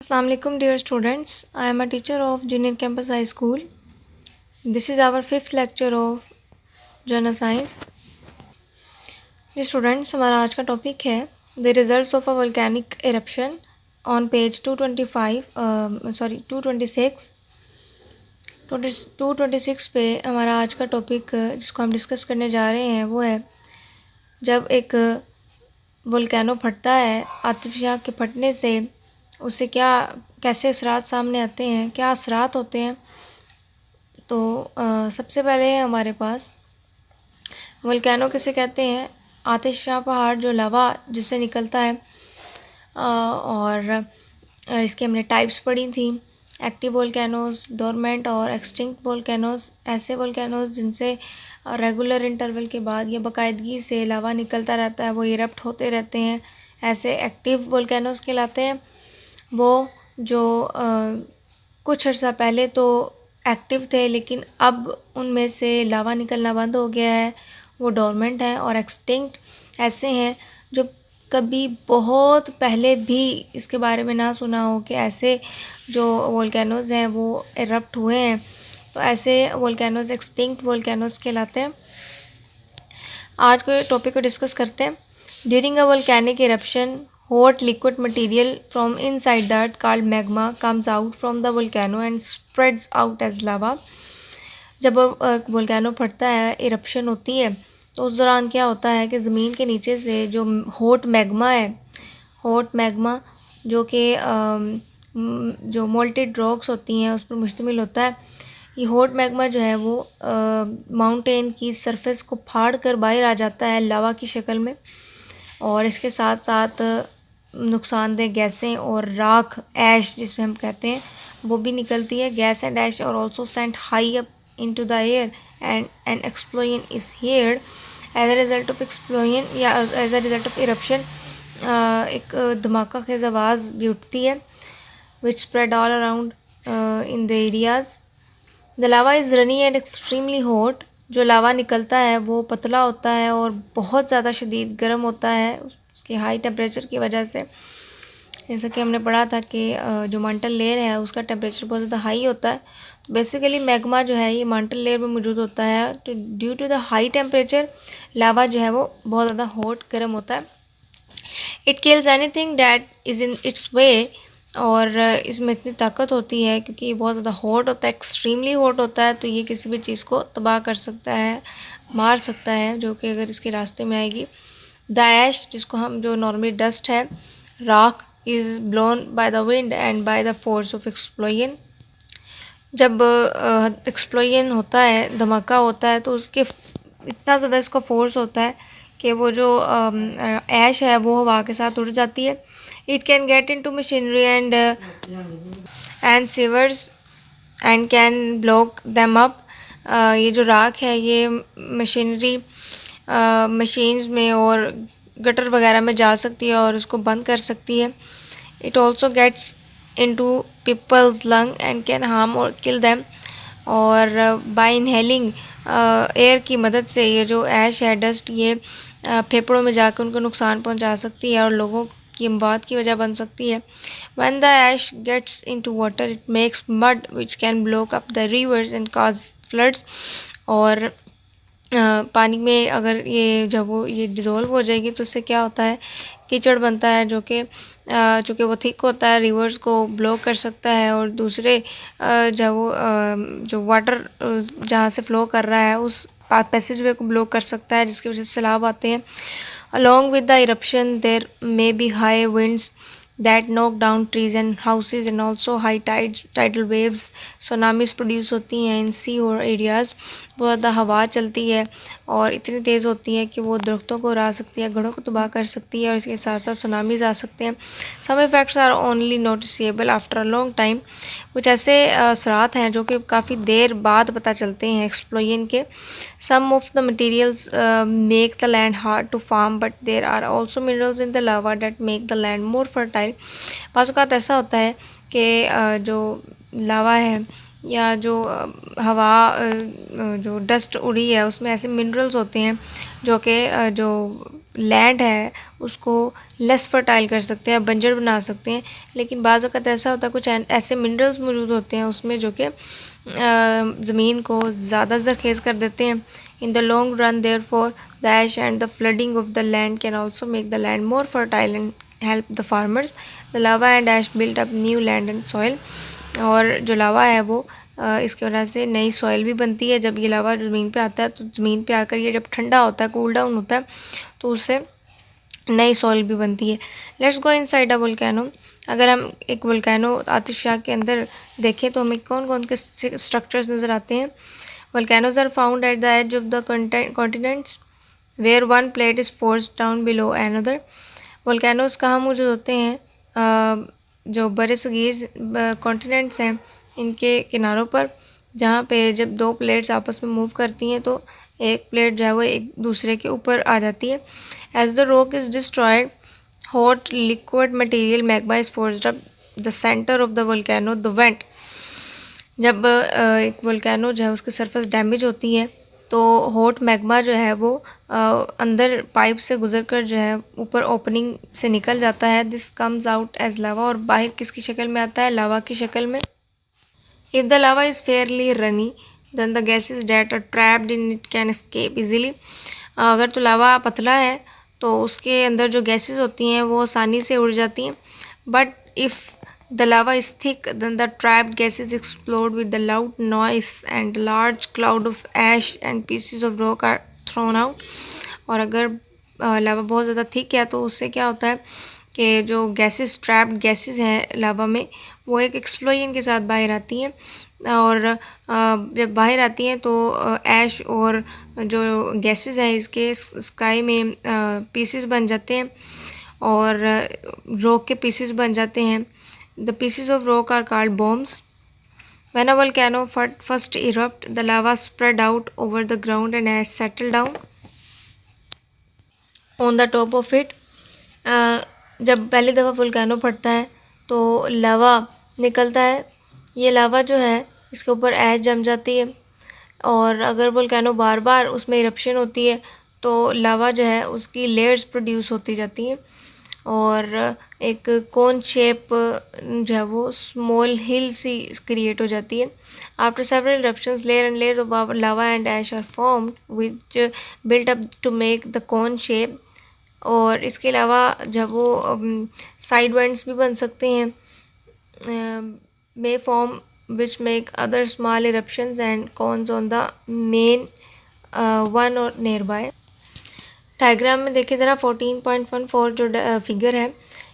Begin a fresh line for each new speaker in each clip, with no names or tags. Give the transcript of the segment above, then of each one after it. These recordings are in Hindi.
Assalamu alaikum dear students. I am a teacher of Junior Campus High School. This is our fifth lecture of Journal Science. जी स्टूडेंट्स, हमारा आज का टॉपिक है the results of a volcanic eruption on page 226 226 पे हमारा आज का टॉपिक जिसको हम डिस्कस करने जा रहे हैं वो है जब एक वोल्केनो फटता है, आतिशिया के फटने से उससे कैसे असरात सामने आते हैं, क्या असरात होते हैं। तो सबसे पहले है हमारे पास वोल्केनो किसे कहते हैं। आतिशफशा पहाड़ जो लावा जिससे निकलता है, और इसके हमने टाइप्स पढ़ी थी, एक्टिव वोल्केनोज, डोरमेंट और एक्सटिंक्ट वोल्केनोज। ऐसे वोल्केनोज जिनसे रेगुलर इंटरवल के बाद या बाकायदगी से लावा निकलता रहता है, वो इरप्ट होते रहते हैं, ऐसे एक्टिव वोल्केनोज कहलाते हैं। वो जो कुछ अर्सा पहले तो एक्टिव थे लेकिन अब उनमें से लावा निकलना बंद हो गया है, वो डोरमेंट हैं। और एक्सटिंक्ट ऐसे हैं जो कभी बहुत पहले भी इसके बारे में ना सुना हो कि ऐसे जो वोल्केनोज हैं वो इरप्ट हुए हैं, तो ऐसे वोल्केनोज एक्सटिंक्ट वोल्केनोज कहलाते हैं। आज के टॉपिक को डिस्कस करते हैं। During a volcanic eruption, hot liquid material from inside the earth called magma comes out from the volcano and spreads out as lava। जब वोल्केनो फटता है, इरप्शन होती है, तो उस दौरान क्या होता है कि ज़मीन के नीचे से जो हॉट मैग्मा है, हॉट मैग्मा जो कि जो मोल्टेड रॉक्स होती हैं उस पर मुश्तमिल होता है, ये हॉट मैग्मा जो है वो माउंटेन की सरफेस को फाड़ कर बाहर आ जाता है लावा की शक्ल में। और इसके साथ साथ नुकसानदेह गैसें और राख, ऐश जिसे हम कहते हैं, वो भी निकलती है। गैस एंड ऐश और also sent high up into the air and an explosion is heard as a result of explosion या as a result of eruption. एक धमाका खेज आवाज़ भी उठती है, which spread all around in the areas. The lava is runny and extremely hot. जो लावा निकलता है वो पतला होता है और बहुत ज़्यादा शदीद गर्म होता है उसके हाई टेम्परेचर की वजह से। जैसा कि हमने पढ़ा था कि जो मांटल लेयर है उसका टेम्परेचर बहुत ज़्यादा हाई होता है, तो बेसिकली मैग्मा जो है ये मांटल लेयर में मौजूद होता है। तो due to the high temperature lava जो है वो बहुत ज़्यादा हॉट गर्म होता है। It kills anything that is in its way. और इसमें इतनी ताकत होती है क्योंकि ये बहुत ज़्यादा हॉट होता है, एक्सट्रीमली हॉट होता है, तो ये किसी भी चीज़ को तबाह कर सकता है, मार सकता है जो कि अगर इसके रास्ते में आएगी। द ऐश, जिसको हम जो नॉर्मली डस्ट है, राख, is blown by the wind and by the force of explosion. जब एक्सप्लोजन होता है, धमाका होता है, तो उसके इतना ज़्यादा इसका फोर्स होता है कि वो जो ऐश है वो हवा के साथ उड़ जाती है। It can get into machinery and sewers and can block them up. ये जो राख है ये मशीनरी मशीन्स में और गटर वगैरह में जा सकती है और उसको बंद कर सकती है। It also gets into peoples lung and can harm और किल देम। और बाय इनहेलिंग एयर की मदद से ये जो ऐश है, डस्ट, ये फेफड़ों में जाकर उनको नुकसान पहुंचा सकती है और लोगों की अमवात की वजह बन सकती है। When the ash gets into water, it makes mud which can block up the rivers and cause floods। और पानी में अगर ये जब वो ये डिज़ोल्व हो जाएगी तो उससे क्या होता है, कीचड़ बनता है जो कि चूँकि वो थिक होता है, रिवर्स को ब्लॉक कर सकता है। और दूसरे जब वो जो वाटर जहाँ से फ़्लो कर रहा है उस पैसेज वे को ब्लॉक कर सकता है, जिसकी वजह से सैलाब आते हैं। Along with the eruption, there may be high winds that knock down trees and houses and also high tidal waves। Tsunamis produce होती हैं इन सी और एरियाज़। बहुत ज़्यादा हवा चलती है और इतनी तेज़ होती है कि वो दरख्तों को उड़ा सकती है, घरों को तबाह कर सकती है, और इसके साथ साथ सुनामीज आ सकते हैं। Some effects are only noticeable after a long time. कुछ ऐसे असरात हैं जो कि काफ़ी देर बाद पता चलते हैं एक्सप्लोजन के। Some of the materials make the land hard to farm but there are also minerals in the lava that make the land more fertile. बाज़ औक़ात ऐसा होता है कि जो लावा है या जो हवा जो डस्ट उड़ी है उसमें ऐसे मिनरल्स होते हैं जो कि जो लैंड है उसको लेस फर्टाइल कर सकते हैं, बंजर बना सकते हैं। लेकिन बाज़ वक़्त ऐसा होता है कुछ ऐसे मिनरल्स मौजूद होते हैं उसमें जो कि ज़मीन को ज़्यादा ज़रख़ेज़ कर देते हैं। In the long run therefore the ash and the flooding of the land can also make the land more fertile and help the farmers. The lava and ash build up new land and soil. और जो लावा है वो इसकी वजह से नई सॉइल भी बनती है। जब ये लावा ज़मीन पे आता है तो ज़मीन पे आकर ये जब ठंडा होता है, कूल डाउन होता है, तो उससे नई सॉइल भी बनती है। Let's go inside a volcano. अगर हम एक वोल्केनो आतिशबाग के अंदर देखें तो हमें कौन कौन के स्ट्रक्चर्स नज़र आते हैं। Volcanoes are found at the edge of the continents where one plate is forced down below another. Volcanoes कहाँ मौजूद होते हैं? जो बरसगीर कॉन्टिनेंट्स हैं इनके किनारों पर, जहाँ पे जब दो प्लेट्स आपस में मूव करती हैं तो एक प्लेट जो है वो एक दूसरे के ऊपर आ जाती है। As the rock is destroyed hot liquid material magma is forced up the centre of the volcano the vent. जब एक वोल्केनो जो है उसकी सरफेस डैमेज होती है तो हॉट मैग्मा जो है वो अंदर पाइप से गुजरकर जो है ऊपर ओपनिंग से निकल जाता है। दिस कम्स आउट एज लावा, और बाहर किसकी शक्ल में आता है? लावा की शक्ल में। If the lava is fairly runny then the gases that are trapped in it can escape easily. अगर तो लावा पतला है तो उसके अंदर जो गैसेस होती हैं वो आसानी से उड़ जाती हैं। But if the lava is thick then the trapped gases explode with the loud noise and large cloud of ash and pieces of rock are thrown out. और अगर लावा बहुत ज़्यादा थिक है तो उससे क्या होता है कि जो गैसेस, ट्रैप्ड गैसेस हैं लावा में, वो एक एक्सप्लोजन के साथ बाहर आती हैं। और जब बाहर आती हैं तो ऐश और जो गैसेस हैं इसके स्काई में पीसेस बन जाते हैं और रॉक के पीसेस बन जाते हैं। The pieces of rock are called bombs. When a volcano first erupt, the lava spread out over the ground and ash settled down on the top of it. जब पहली दफ़ा वोल्केनो फटता है तो लावा निकलता है। ये लावा जो है इसके ऊपर ऐश जम जाती है, और अगर वोल्केनो बार बार उसमें इरप्शन होती है तो लावा जो है उसकी लेयर्स प्रोड्यूस होती जाती हैं और एक कोन शेप जो है वो स्मॉल हिल सी क्रिएट हो जाती है। After several eruptions layer and layer of lava and ash are formed which built up to make the cone shape. और इसके अलावा जब वो साइड वेंट्स भी बन सकते हैं, may form which make other small eruptions and cons on the main one और नियर बाय। डायग्राम में देखिए ज़रा 14.14 जो फिगर है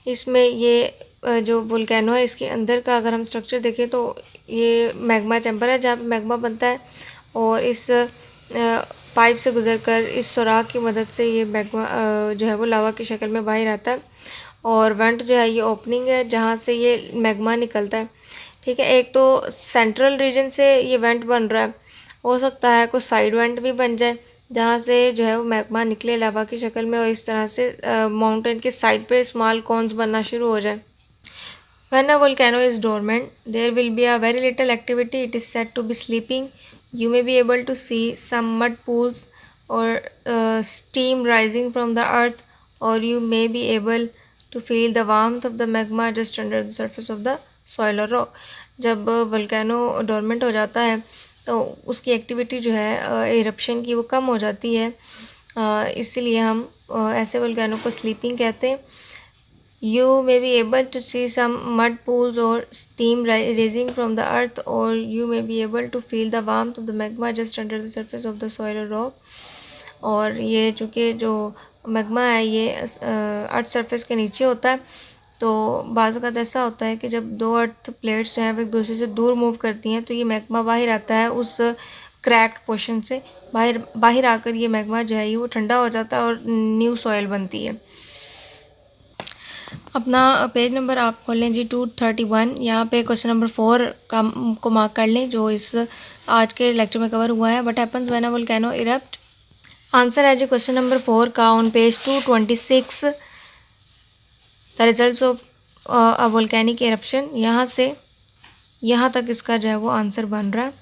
इसमें ये जो वोल्केनो है इसके अंदर का अगर हम स्ट्रक्चर देखें तो ये मैग्मा चैम्बर है जहाँ पे मैग्मा बनता है, और इस पाइप से गुजरकर इस सुराख की मदद से ये मैग्मा जो है वो लावा की शक्ल में बाहर आता है। और वेंट जो है ये ओपनिंग है जहाँ से ये मैग्मा निकलता है। ठीक है, एक तो सेंट्रल रीजन से ये वेंट बन रहा है, हो सकता है कुछ साइड वेंट भी बन जाए जहाँ से जो है वो मैग्मा निकले लावा की शक्ल में, और इस तरह से माउंटेन के साइड पे स्मॉल कॉन्स बनना शुरू हो जाए। When a volcano is dormant, there will be a very little activity. It is said to be sleeping. You may be able to see some mud pools or steam rising from the earth, or you may be able to feel the warmth of the magma just under the surface of the soil or rock. जब वोल्केनो डोरमेंट हो जाता है तो उसकी एक्टिविटी जो है इरप्शन की वो कम हो जाती है, इसीलिए हम ऐसे वोल्केनो को स्लीपिंग कहते हैं। You may be able to see some mud pools or steam rising from the earth, or you may be able to feel the warmth of the magma just under the surface of the soil or rock. और ये चूँकि जो मैग्मा है ये अर्थ सरफेस के नीचे होता है, तो बाज़ वक़्त ऐसा होता है कि जब दो अर्थ प्लेट्स जो हैं वो एक दूसरे से दूर मूव करती हैं तो ये मैग्मा बाहर आता है उस क्रैक्ड पोर्शन से। बाहर आकर ये मैग्मा जो है ये वो ठंडा हो जाता है और न्यू सॉइल बनती है। अपना पेज नंबर आप खोल लें जी 231। यहाँ पे क्वेश्चन नंबर 4 को मार्क कर लें जो इस आज के लेक्चर में कवर हुआ है। What happens when a volcano erupt. Answer है जी क्वेश्चन नंबर 4 का on page 226, the results of a volcanic eruption. यहाँ से यहाँ तक इसका जो है वो आंसर बन रहा है।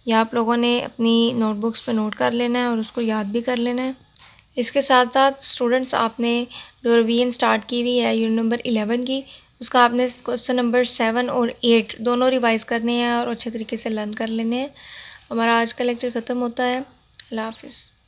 यह आप लोगों ने अपनी नोटबुक्स पे नोट कर लेना है और उसको याद भी कर लेना है। इसके साथ साथ स्टूडेंट्स आपने जो रिवीजन स्टार्ट की हुई है यूनिट नंबर 11 की, उसका आपने क्वेश्चन नंबर 7 और 8 दोनों रिवाइज़ करने हैं और अच्छे तरीके से लर्न कर लेने हैं। हमारा आज का लेक्चर ख़त्म होता है। अल्लाह हाफिज़।